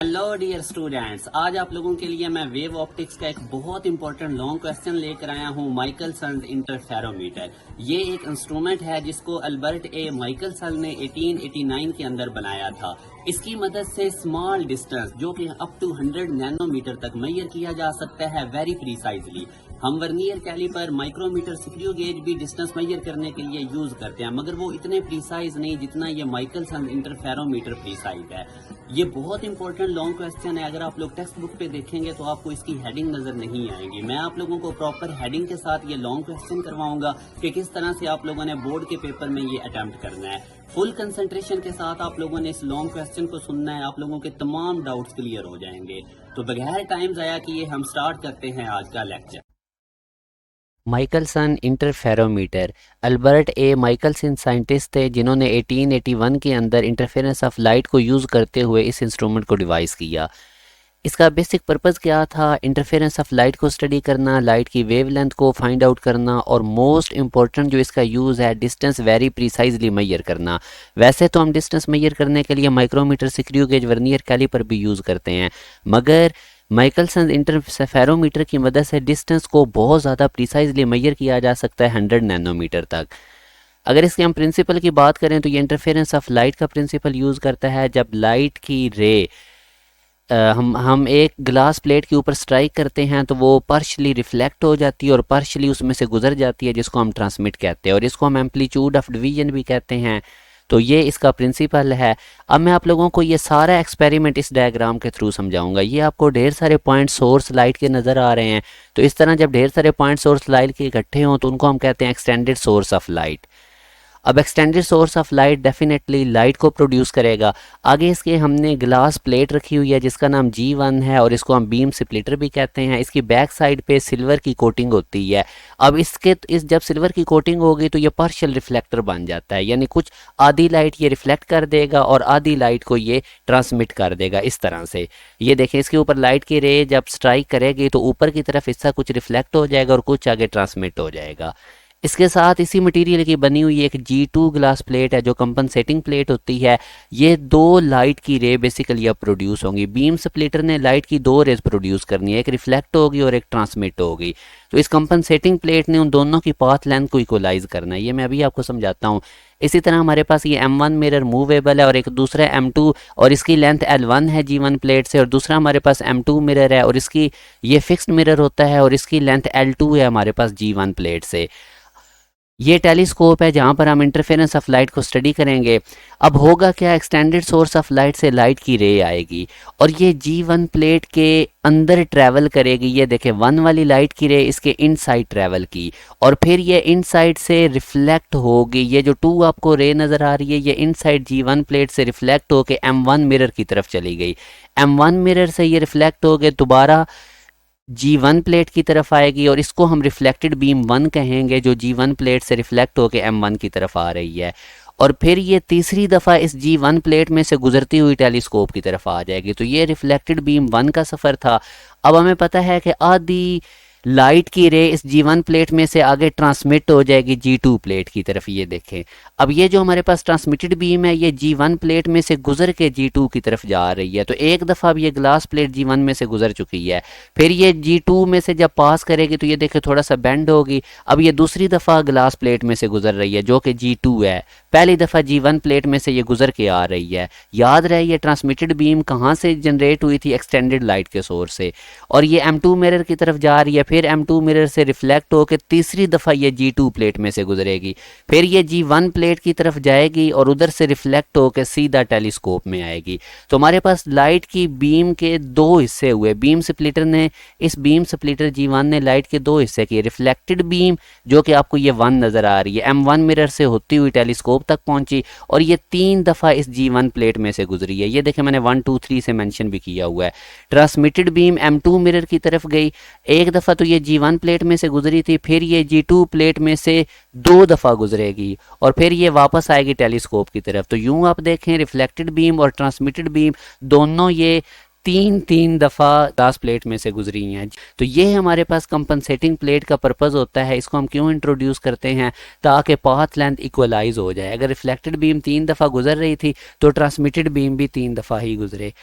Hello dear students, आज आप लोगों के लिए मैं वेव ऑप्टिक्स का एक बहुत इंपॉर्टेंट लॉन्ग क्वेश्चन लेकर आया हूं। माइकलसन इंटरफेरोमीटर ये एक इंस्ट्रूमेंट है जिसको अल्बर्ट ए माइकलसन ने 1889 के अंदर बनाया था। इसकी मदद से स्मॉल डिस्टेंस जो कि अप टू 100 नैनोमीटर तक मेजर किया जा सकता है वेरी प्रीसाइजली। हम vernier caliper, micrometer, screw gauge भी डिस्टेंस मेजर करने के लिए यूज करते हैं, मगर वो इतने प्रीसाइज नहीं जितना ये माइकलसन इंटरफेरोमीटर प्रीसाइज है। ये बहुत इंपॉर्टेंट लॉन्ग क्वेश्चन है। अगर आप लोग टेक्स्ट बुक पे देखेंगे तो आपको इसकी हेडिंग नजर नहीं आएगी। मैं आप लोगों को प्रॉपर हेडिंग के साथ ये लॉन्ग क्वेश्चन करवाऊंगा कि किस तरह से आप लोगों ने बोर्ड के पेपर में ये अटेम्प्ट करना है। फुल कंसंट्रेशन के साथ आप लोगों ने इस लॉन्ग क्वेश्चन को सुनना है, आप लोगों के तमाम डाउट्स क्लियर हो जाएंगे। तो बगैर टाइम जाया किए हम स्टार्ट करते हैं आज का लेक्चर। Michelson interferometer. अल्बर्ट ए माइकलसन साइंटिस्ट थे जिन्होंने 1881 के अंदर इंटरफेरेंस ऑफ लाइट को यूज़ करते हुए इस इंस्ट्रूमेंट को डिवाइस किया। इसका बेसिक पर्पज़ क्या था? इंटरफेरेंस ऑफ लाइट को स्टडी करना, लाइट की वेवलेंथ को फाइंड आउट करना, और मोस्ट इंपॉर्टेंट जो इसका यूज़ है, डिस्टेंस वेरी प्रीसाइजली मेजर करना। वैसे तो हम डिस्टेंस मेजर करने के लिए micrometer, screw gauge, vernier caliper भी यूज़ करते हैं, मगर माइकलसन इंटरफेरोमीटर की मदद से डिस्टेंस को बहुत ज़्यादा प्रीसाइजली मेजर किया जा सकता है 100 नैनोमीटर तक। अगर इसके हम प्रिंसिपल की बात करें तो ये इंटरफेरेंस ऑफ लाइट का प्रिंसिपल यूज़ करता है। जब लाइट की रे हम एक ग्लास प्लेट के ऊपर स्ट्राइक करते हैं तो वो पार्शली रिफ्लेक्ट हो जाती है और पार्शली उसमें से गुजर जाती है, जिसको हम ट्रांसमिट कहते हैं, और इसको हम एम्पलीट्यूड ऑफ डिवीजन भी कहते हैं। तो ये इसका प्रिंसिपल है। अब मैं आप लोगों को ये सारा एक्सपेरिमेंट इस डायग्राम के थ्रू समझाऊंगा। ये आपको ढेर सारे पॉइंट सोर्स लाइट के नज़र आ रहे हैं। तो इस तरह जब ढेर सारे पॉइंट सोर्स लाइट के इकट्ठे हों तो उनको हम कहते हैं एक्सटेंडेड सोर्स ऑफ लाइट। अब extended source of light definitely light को प्रोड्यूस करेगा। आगे इसके हमने ग्लास प्लेट रखी हुई है जिसका नाम G1 है, और इसको हम बीम स्प्लिटर भी कहते हैं। इसकी बैक साइड पे सिल्वर की कोटिंग होती है। अब जब सिल्वर की कोटिंग होगी तो ये पार्शियल रिफ्लेक्टर बन जाता है, यानी कुछ आधी लाइट ये रिफ्लेक्ट कर देगा और आधी लाइट को ये ट्रांसमिट कर देगा। इस तरह से ये देखें, इसके ऊपर लाइट की रे जब स्ट्राइक करेगी तो ऊपर की तरफ हिस्सा कुछ रिफ्लेक्ट हो जाएगा और कुछ आगे ट्रांसमिट हो जाएगा। इसके साथ इसी मटेरियल की बनी हुई एक G2 ग्लास प्लेट है जो कंपनसेटिंग प्लेट होती है। ये दो लाइट की रे बेसिकली अब प्रोड्यूस होंगी। बीम स्प्लिटर ने लाइट की दो रेज प्रोड्यूस करनी है, एक रिफ्लेक्ट होगी और एक ट्रांसमिट होगी। तो इस कंपनसेटिंग प्लेट ने उन दोनों की पाथ लेंथ को इक्वलाइज करना है। ये मैं अभी आपको समझाता हूँ। इसी तरह हमारे पास ये M1 मिरर मूवेबल है और एक दूसरा M2, और इसकी लेंथ L1 है G1 प्लेट से, और दूसरा हमारे पास M2 मिरर है और इसकी ये फिक्स्ड मिरर होता है और इसकी लेंथ L2 है हमारे पास G1 प्लेट से। ये टेलीस्कोप है जहाँ पर हम इंटरफेरेंस ऑफ लाइट को स्टडी करेंगे। अब होगा क्या, एक्सटेंडेड सोर्स ऑफ लाइट से लाइट की रे आएगी और ये G1 प्लेट के अंदर ट्रैवल करेगी। ये देखें, 1 वाली लाइट की रे इसके इनसाइड ट्रैवल की, और फिर ये इनसाइड से रिफ्लेक्ट होगी। ये जो 2 आपको रे नज़र आ रही है, ये इनसाइड G1 प्लेट से रिफ्लेक्ट होकर M1 मिरर की तरफ चली गई। M1 मिरर से ये रिफ्लेक्ट हो गए दोबारा G1 प्लेट की तरफ आएगी, और इसको हम रिफ्लेक्टेड बीम 1 कहेंगे, जो G1 प्लेट से रिफ्लेक्ट होकर M1 की तरफ आ रही है। और फिर ये तीसरी दफ़ा इस G1 प्लेट में से गुजरती हुई टेलीस्कोप की तरफ आ जाएगी। तो ये रिफ्लेक्टेड बीम 1 का सफ़र था। अब हमें पता है कि आधी लाइट की रे इस G1 प्लेट में से आगे ट्रांसमिट हो जाएगी G2 प्लेट की तरफ। ये देखें, अब ये जो हमारे पास ट्रांसमिटेड बीम है ये G1 प्लेट में से गुजर के G2 की तरफ जा रही है। तो एक दफ़ा अब ये ग्लास प्लेट G1 में से गुजर चुकी है, फिर ये G2 में से जब पास करेगी तो ये देखें थोड़ा सा बेंड होगी। अब ये दूसरी दफ़ा ग्लास प्लेट में से गुजर रही है जो कि G2 है। पहली दफ़ा G1 प्लेट में से ये गुजर के आ रही है। याद रहे ये ट्रांसमिटेड बीम कहाँ से जनरेट हुई थी? एक्सटेंडेड लाइट के सोर्स से। और ये M2 मिरर की तरफ जा रही है, फिर M2 मिरर से रिफ्लेक्ट होकर तीसरी दफ़ा ये G2 प्लेट में से गुजरेगी, फिर ये G1 प्लेट की तरफ जाएगी और उधर से रिफ्लेक्ट होकर सीधा टेलीस्कोप में आएगी। तो हमारे पास लाइट की बीम के 2 हिस्से हुए। बीम स्प्लिटर ने, इस बीम स्प्लिटर G1 ने लाइट के 2 हिस्से किए। रिफ्लेक्टेड बीम जो कि आपको ये 1 नज़र आ रही है, M1 मिरर से होती हुई टेलीस्कोप तक पहुंची, और ये 3 दफ़ा इस G1 प्लेट में से गुजरी है। ये देखें, मैंने 1 2 3 से मेंशन भी किया हुआ है। ट्रांसमिटेड बीम M2 मिरर की तरफ गई, एक दफ़ा तो ये G1 प्लेट में से गुजरी थी, फिर ये G2 प्लेट में से 2 दफ़ा गुजरेगी और फिर ये वापस आएगी टेलीस्कोप की तरफ। तो यूं आप देखें, रिफ्लेक्टेड बीम और ट्रांसमिटेड बीम दोनों ये 3 दफ़ा ग्लास प्लेट में से गुजरी हैं। तो ये हमारे पास कंपनसेटिंग प्लेट का पर्पज़ होता है। इसको हम क्यों इंट्रोड्यूस करते हैं? ताकि पाथ लेंथ इक्वलाइज हो जाए। अगर रिफ्लेक्टेड बीम 3 दफ़ा गुजर रही थी तो ट्रांसमिटेड बीम भी 3 दफ़ा ही गुजरे।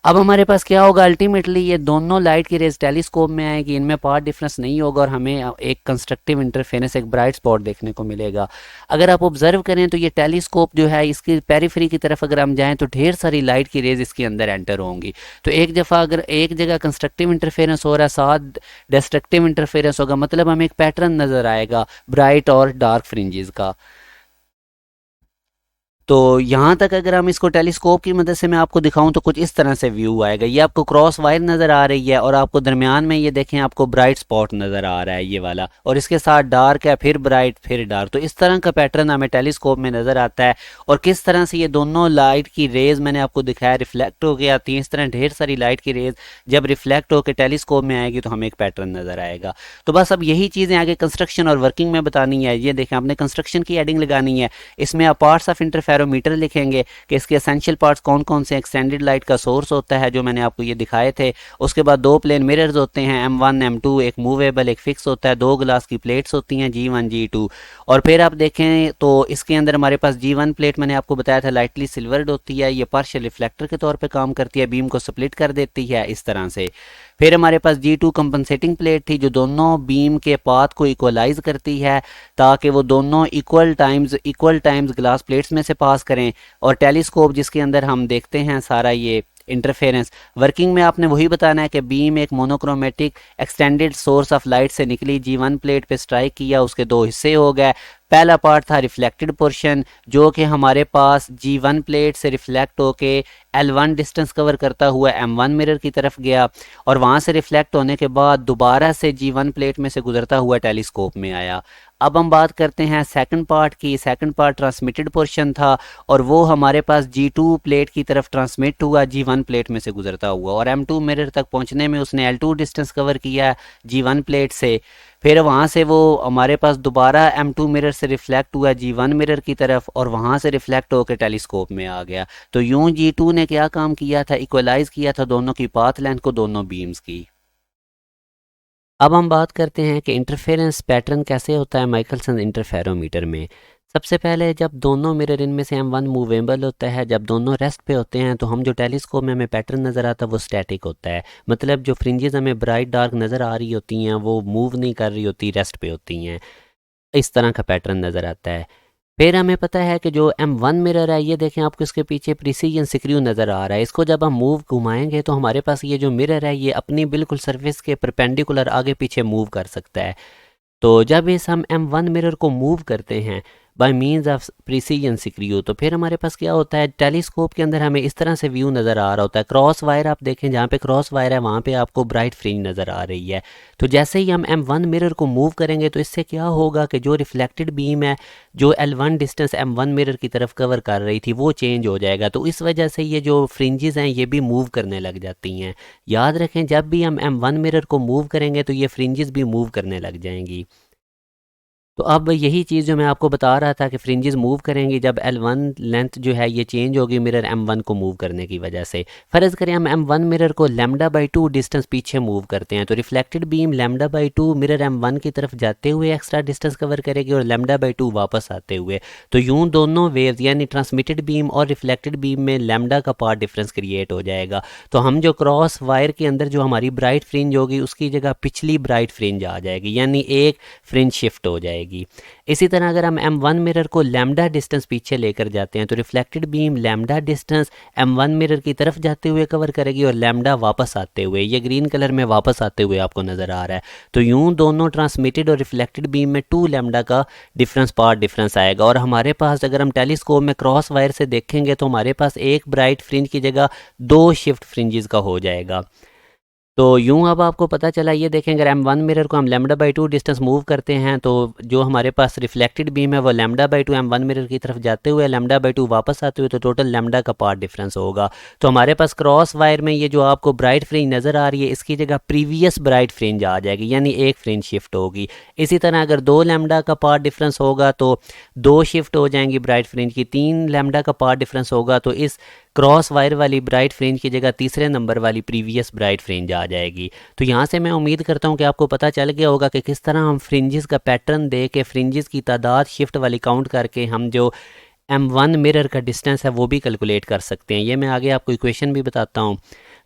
अब हमारे पास क्या होगा, अल्टीमेटली ये दोनों लाइट की रेज टेलीस्कोप में आएगी, इनमें पार्ट डिफरेंस नहीं होगा और हमें एक कंस्ट्रक्टिव इंटरफेरेंस, एक ब्राइट स्पॉट देखने को मिलेगा। अगर आप ऑब्जर्व करें तो ये टेलीस्कोप जो है इसकी पेरिफेरी की तरफ अगर हम जाएं तो ढेर सारी लाइट की रेज इसके अंदर एंटर होंगी। तो एक दफ़ा अगर एक जगह कंस्ट्रक्टिव इंटरफेरेंस हो रहा है, साथ डिस्ट्रक्टिव इंटरफेरेंस होगा, मतलब हमें एक पैटर्न नज़र आएगा ब्राइट और डार्क फ्रिंजेस का। तो यहाँ तक अगर हम इसको टेलीस्कोप की मदद से मैं आपको दिखाऊं तो कुछ इस तरह से व्यू आएगा। ये आपको क्रॉस वायर नज़र आ रही है और आपको दरमियान में ये देखें आपको ब्राइट स्पॉट नज़र आ रहा है ये वाला, और इसके साथ डार्क है, फिर ब्राइट, फिर डार्क। तो इस तरह का पैटर्न हमें टेलीस्कोप में नज़र आता है। और किस तरह से ये दोनों लाइट की रेज मैंने आपको दिखाया रिफ्लेक्ट होकर आती है, इस तरह ढेर सारी लाइट की रेज जब रिफ्लेक्ट होकर टेलीस्कोप में आएगी तो हमें एक पैटर्न नज़र आएगा। तो बस अब यही चीज़ें आगे कंस्ट्रक्शन और वर्किंग में बतानी है। ये देखें आपने कंस्ट्रक्शन की एडिंग लगानी है, इसमें आप पार्ट्स ऑफ इंटरफेरोमीटर लिखेंगे कि इसके एसेंशियल पार्ट्स कौन कौन से। एक्सटेंडेड लाइट का सोर्स होता है जो मैंने आपको ये दिखाए थे, उसके बाद दो प्लेन मिरर्स होते हैं M1 M2, एक मूवेबल एक फिक्स होता है, दो ग्लास की प्लेट्स होती हैं G1 G2। और फिर आप देखें तो इसके अंदर हमारे पास G1 प्लेट मैंने आपको बताया था लाइटली सिल्वर्ड होती है, ये पार्शियल रिफ्लेक्टर के तौर पे काम करती है, बीम को स्प्लिट कर देती है इस तरह से। फिर हमारे पास G2 कंपनसेटिंग प्लेट थी जो दोनों बीम के पाथ को इक्वलाइज करती है ताकि वो दोनों इक्वल टाइम्स ग्लास प्लेट्स में से पास करें। और टेलीस्कोप जिसके अंदर हम देखते हैं सारा ये इंटरफेरेंस, वर्किंग में आपने वही बताना है कि बीम एक monochromatic extended source of light से निकली, G1 प्लेट पे स्ट्राइक किया, उसके दो हिस्से हो गए। पहला पार्ट था रिफ्लेक्टेड पोर्शन जो कि हमारे पास G1 प्लेट से रिफ्लेक्ट होके L1 डिस्टेंस कवर करता हुआ M1 मिरर की तरफ गया और वहाँ से रिफ्लेक्ट होने के बाद दोबारा से G1 प्लेट में से गुजरता हुआ टेलीस्कोप में आया। अब हम बात करते हैं सेकंड पार्ट की। सेकंड पार्ट ट्रांसमिटेड पोर्शन था और वो हमारे पास G2 प्लेट की तरफ ट्रांसमिट हुआ G1 प्लेट में से गुजरता हुआ, और M2 मिरर तक पहुंचने में उसने L2 डिस्टेंस कवर किया G1 प्लेट से। फिर वहाँ से वो हमारे पास दोबारा M2 मिरर से रिफ्लेक्ट हुआ G1 मिरर की तरफ और वहाँ से रिफ्लेक्ट होकर टेलीस्कोप में आ गया। तो यूं G2 ने क्या काम किया था, इक्वलाइज किया था दोनों की पाथ लेंथ को, दोनों बीम्स की। अब हम बात करते हैं कि इंटरफेरेंस पैटर्न कैसे होता है माइकलसन इंटरफेरोमीटर में। सबसे पहले जब दोनों मिरर इनमें से M1 मूवेबल होता है, जब दोनों रेस्ट पे होते हैं तो हम जो टेलीस्कोप में हमें पैटर्न नज़र आता है वो स्टैटिक होता है, मतलब जो फ्रिंजेस हमें ब्राइट डार्क नज़र आ रही होती हैं वो मूव नहीं कर रही होती, रेस्ट पे होती हैं। इस तरह का पैटर्न नज़र आता है। फिर हमें पता है कि जो M1 मिरर है ये देखें आपको इसके पीछे प्रिसीजन स्क्रू नज़र आ रहा है, इसको जब हम मूव घुमाएंगे तो हमारे पास ये जो मिरर है ये अपनी बिल्कुल सरफेस के परपेंडिकुलर आगे पीछे मूव कर सकता है। तो जब इस हम M1 मिरर को मूव करते हैं bye means of precision screw तो फिर हमारे पास क्या होता है, टेलीस्कोप के अंदर हमें इस तरह से व्यू नज़र आ रहा होता है। क्रॉस वायर आप देखें, जहाँ पे क्रॉस वायर है वहाँ पे आपको ब्राइट फ्रिंज नज़र आ रही है। तो जैसे ही हम M1 मिरर को मूव करेंगे तो इससे क्या होगा कि जो रिफ्लेक्टेड बीम है जो L1 डिस्टेंस M1 मिरर की तरफ कवर कर रही थी वो चेंज हो जाएगा। तो इस वजह से ये जो फ्रिंजेस हैं ये भी मूव करने लग जाती हैं। याद रखें जब भी हम M1 मिरर को मूव करेंगे तो ये फ्रिंजेस भी मूव करने लग जाएंगी। तो अब यही चीज़ जो मैं आपको बता रहा था कि फ्रिंजेस मूव करेंगी जब L1 लेंथ जो है ये चेंज होगी मिरर M1 को मूव करने की वजह से। फ़र्ज़ करें हम M1 मिरर को λ/2 डिस्टेंस पीछे मूव करते हैं तो रिफ्लेक्टेड बीम λ/2 मिरर M1 की तरफ जाते हुए एक्स्ट्रा डिस्टेंस कवर करेगी और λ/2 वापस आते हुए। तो यूं दोनों वेव्स यानी ट्रांसमिटेड बीम और रिफ्लेक्टेड बीम में लैम्डा का पार्ट डिफरेंस क्रिएट हो जाएगा। तो हम जो क्रॉस वायर के अंदर जो हमारी ब्राइट फ्रिंज होगी उसकी जगह पिछली ब्राइट फ्रिंज आ जाएगी, यानी एक फ्रिंज शिफ्ट हो जाएगी। इसी तरह अगर हम M1 मिरर को लैम्डा डिस्टेंस पीछे लेकर जाते हैं तो reflected beam lambda distance M1 mirror की तरफ जाते हुए कवर करेगी और लैम्डा वापस आते हुए, ये ग्रीन कलर में वापस आते हुए आपको नज़र आ रहा है। तो यूं दोनों ट्रांसमिटेड और रिफ्लेक्टेड बीम में 2 लैम्डा का पार्ट डिफरेंस आएगा। और हमारे पास अगर हम टेलीस्कोप में क्रॉस वायर से देखेंगे तो हमारे पास एक ब्राइट फ्रिंज की जगह 2 शिफ्ट फ्रिंजेस का हो जाएगा। तो यूं अब आपको पता चला, ये देखें अगर M1 मिरर को हम λ/2 डिस्टेंस मूव करते हैं तो जो हमारे पास रिफ्लेक्टेड बीम है वो λ/2 M1 मिरर की तरफ जाते हुए λ/2 वापस आते हुए, तो टोटल लैम्डा का पार्ट डिफरेंस होगा। तो हमारे पास क्रॉस वायर में ये जो आपको ब्राइट फ्रिंज नज़र आ रही है इसकी जगह प्रीवियस ब्राइट फ्रिंज आ जाएगी, यानी एक फ्रिंज शिफ्ट होगी। इसी तरह अगर 2 लैम्डा का पार्ट डिफरेंस होगा तो 2 शिफ्ट हो जाएंगी ब्राइट फ्रिंज की, 3 लैम्डा का पार्ट डिफरेंस होगा तो इस क्रॉस वायर वाली ब्राइट फ्रिंज की जगह तीसरे नंबर वाली प्रीवियस ब्राइट फ्रिंज आ जाएगी। तो यहाँ से मैं उम्मीद करता हूँ कि आपको पता चल गया होगा कि किस तरह हम फ्रिंजेस का पैटर्न दे के फ्रिंजेस की तादाद शिफ्ट वाली काउंट करके हम जो M1 मिरर का डिस्टेंस है वो भी कैलकुलेट कर सकते हैं। ये मैं आगे आपको इक्वेशन भी बताता हूँ।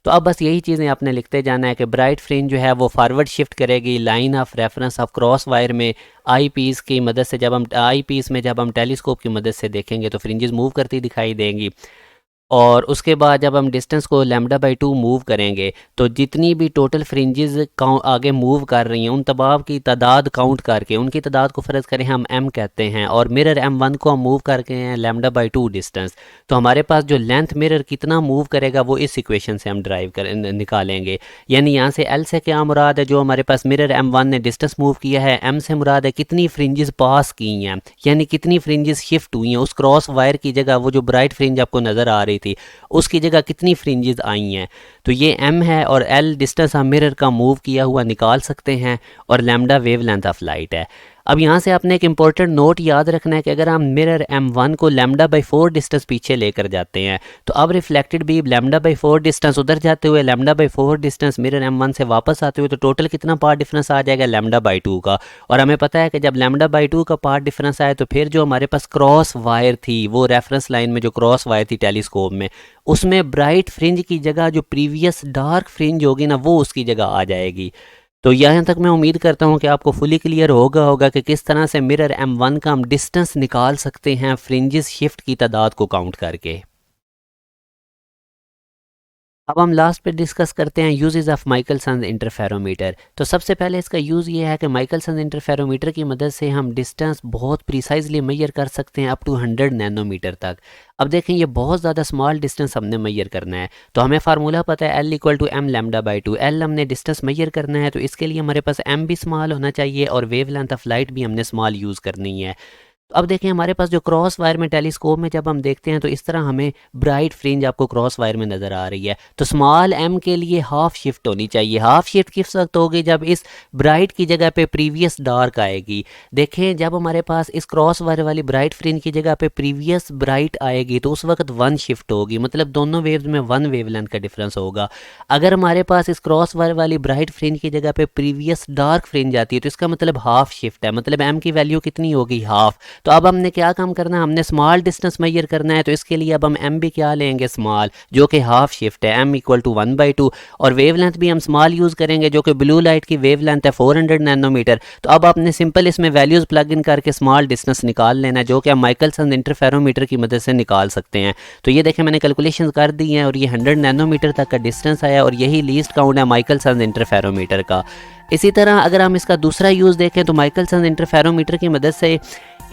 तो अब बस यही चीज़ें आपने लिखते जाना है कि ब्राइट फ्रिंज जो है वो फॉरवर्ड शिफ्ट करेगी line of reference of cross wire में आई पीस की मदद से। जब हम टेलीस्कोप की मदद से देखेंगे तो फ्रिंजेस मूव करती दिखाई देंगी। और उसके बाद जब हम डिस्टेंस को λ/2 मूव करेंगे तो जितनी भी टोटल फ्रिंजेस आगे मूव कर रही हैं उन तमाम की तादाद काउंट करके उनकी तादाद को फ़र्ज़ करें हम m कहते हैं, और मिरर m1 को हम मूव करके हैं λ/2 डिस्टेंस। तो हमारे पास जो लेंथ मिरर कितना मूव करेगा वो इस इक्वेशन से हम ड्राइव कर निकालेंगे। यानी यहाँ से l से क्या मुराद है, जो हमारे पास मिरर m1 ने डिस्टेंस मूव किया है, m से मुराद है कितनी फ्रिंजेस पास की हैं, यानी कितनी फ्रिंजेस शिफ्ट हुई हैं। उस क्रॉस वायर की जगह वो जो ब्राइट फ्रिंज आपको नज़र आ रही थी उसकी जगह कितनी फ्रिंजेस आई हैं। तो ये m है और l डिस्टेंस हम मिरर का मूव किया हुआ निकाल सकते हैं, और lambda wave length of light है। अब यहाँ से आपने एक इंपॉर्टेंट नोट याद रखना है कि अगर हम मिरर m1 को λ/4 डिस्टेंस पीछे लेकर जाते हैं तो अब रिफ्लेक्टेड बीम λ/4 डिस्टेंस उधर जाते हुए λ/4 डिस्टेंस मिरर m1 से वापस आते हुए तो टोटल कितना पार्ट डिफरेंस आ जाएगा λ/2 का। और हमें पता है कि जब λ/2 का पार्ट डिफरेंस आए तो फिर जो हमारे पास क्रॉस वायर थी वो रेफरेंस लाइन में जो क्रॉस वायर थी टेलीस्कोप में, उसमें ब्राइट फ्रिंज की जगह जो प्रीवियस डार्क फ्रिंज होगी ना वो उसकी जगह आ जाएगी। तो यहाँ तक मैं उम्मीद करता हूँ कि आपको फुली क्लियर होगा कि किस तरह से मिरर m1 का हम डिस्टेंस निकाल सकते हैं फ्रिंजेस शिफ्ट की तादाद को काउंट करके। अब हम लास्ट पे डिस्कस करते हैं यूजेस ऑफ माइकलसन इंटरफेरोमीटर। तो सबसे पहले इसका यूज़ ये है कि माइकलसन इंटरफेरोमीटर की मदद से हम डिस्टेंस बहुत प्रिसाइजली मेजर कर सकते हैं अप टू 100 नैनोमीटर तक। अब देखें ये बहुत ज़्यादा स्मॉल डिस्टेंस हमने मेजर करना है, तो हमें फार्मूला पता है L = m λ/2। L हमने डिस्टेंस मेजर करना है तो इसके लिए हमारे पास m भी स्मॉल होना चाहिए और वेव लेंथ ऑफ लाइट भी हमने स्मॉल यूज़ करनी है। तो अब देखें हमारे पास जो क्रॉस वायर में टेलीस्कोप में जब हम देखते हैं तो इस तरह हमें ब्राइट फ्रिंज आपको क्रॉस वायर में नज़र आ रही है। तो स्मॉल m के लिए हाफ शिफ्ट होनी चाहिए। हाफ शिफ्ट किस वक्त होगी, जब इस ब्राइट की जगह पे प्रीवियस डार्क आएगी। देखें जब हमारे पास इस क्रॉस वायर वाली ब्राइट फ्रिंज की जगह पे प्रीवियस ब्राइट आएगी तो उस वक्त 1 शिफ्ट होगी, मतलब दोनों वेव्स में 1 वेवलेंथ का डिफरेंस होगा। अगर हमारे पास इस क्रॉस वायर वाली ब्राइट फ्रिंज की जगह पे प्रीवियस डार्क फ्रिंज आती है तो इसका मतलब हाफ शिफ्ट है, मतलब m की वैल्यू कितनी होगी, हाफ। तो अब हमने क्या काम करना है, हमने स्मॉल डिस्टेंस मेजर करना है। तो इसके लिए अब हम m भी क्या लेंगे, स्मॉल, जो कि हाफ शिफ्ट है, m = 1/2। और वेवलेंथ भी हम स्मॉल यूज़ करेंगे जो कि ब्लू लाइट की वेवलेंथ है 400 नैनोमीटर। तो अब आपने सिंपल इसमें वैल्यूज़ प्लग इन करके स्मॉल डिस्टेंस निकाल लेना है, जो कि हम माइकलसन इंटरफेरोमीटर की मदद से निकाल सकते हैं। तो ये देखें मैंने कैलकुलेशन कर दी हैं और ये 100 नैनोमीटर तक का डिस्टेंस आया, और यही लीस्ट काउंट है माइकलसन इंटरफेरोमीटर का। इसी तरह अगर हम इसका दूसरा यूज़ देखें तो माइकलसन इंटरफेरोमीटर की मदद से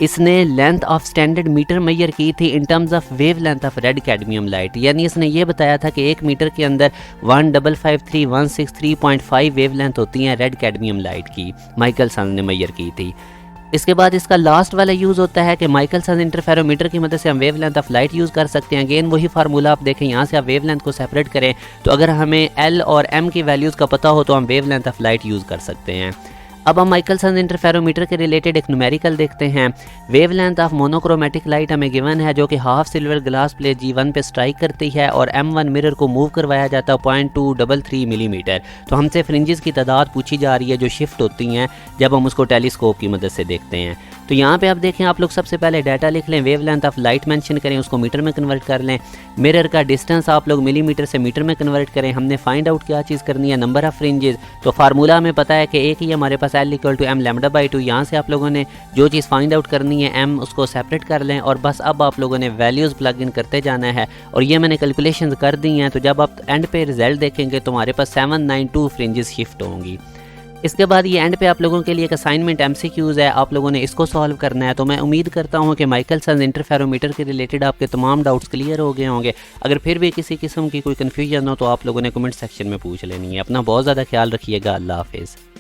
इसने length of standard metre major की थी in terms of wave length of red cadmium light. यानी इसने ये बताया था कि 1 मीटर के अंदर 1553163.5 वेव लेंथ होती हैं रेड कैडमियम लाइट की, माइकलसन ने मेजर की थी। इसके बाद इसका लास्ट वाला यूज़ होता है कि माइकलसन इंटरफेरोमीटर की मदद से हम wave length of light use कर सकते हैं। अगेन वही फार्मूला आप देखें, यहाँ से आप वेव लेंथ को सेपरेट करें तो अगर हमें L और M की वैल्यूज़ का पता हो तो हम wave length of light use कर सकते हैं। अब हम माइकलसन इंटरफेरोमीटर के रिलेटेड एक न्यूमेरिकल देखते हैं। वेवलेंथ ऑफ मोनोक्रोमेटिक लाइट हमें गिवन है जो कि half silver glass plate G1 पे स्ट्राइक करती है और M1 मिरर को मूव करवाया जाता है 0.233 मिलीमीटर। तो हमसे फ्रिंजेस की तादाद पूछी जा रही है जो शिफ्ट होती हैं जब हम उसको टेलीस्कोप की मदद से देखते हैं। तो यहाँ पे आप देखें, आप लोग सबसे पहले डाटा लिख लें, वेवलेंथ ऑफ लाइट मेंशन करें, उसको मीटर में कन्वर्ट कर लें। मिरर का डिस्टेंस आप लोग मिलीमीटर से मीटर में कन्वर्ट करें। हमने फाइंड आउट क्या चीज़ करनी है, नंबर ऑफ फ्रिंजेस। तो फार्मूला हमें पता है कि एक ही हमारे पास L = m λ/2। यहाँ से आप लोगों ने जो चीज़ फाइंड आउट करनी है m उसको सेपरेट कर लें और बस अब आप लोगों ने वैल्यूज़ प्लग इन करते जाना है। और ये मैंने कैलकुलेशन कर दी हैं, तो जब आप एंड पे रिजल्ट देखेंगे तो हमारे पास 792 फ्रिंजेस शिफ्ट होंगी। इसके बाद ये एंड पे आप लोगों के लिए एक असाइनमेंट MCQs है, आप लोगों ने इसको सॉल्व करना है। तो मैं उम्मीद करता हूँ कि माइकलसन इंटरफेरोमीटर के रिलेटेड आपके तमाम डाउट्स क्लियर हो गए होंगे। अगर फिर भी किसी किस्म की कोई कन्फ्यूजन हो तो आप लोगों ने कमेंट सेक्शन में पूछ लेनी है। अपना बहुत ज़्यादा ख्याल रखिएगा। अल्लाह हाफिज़।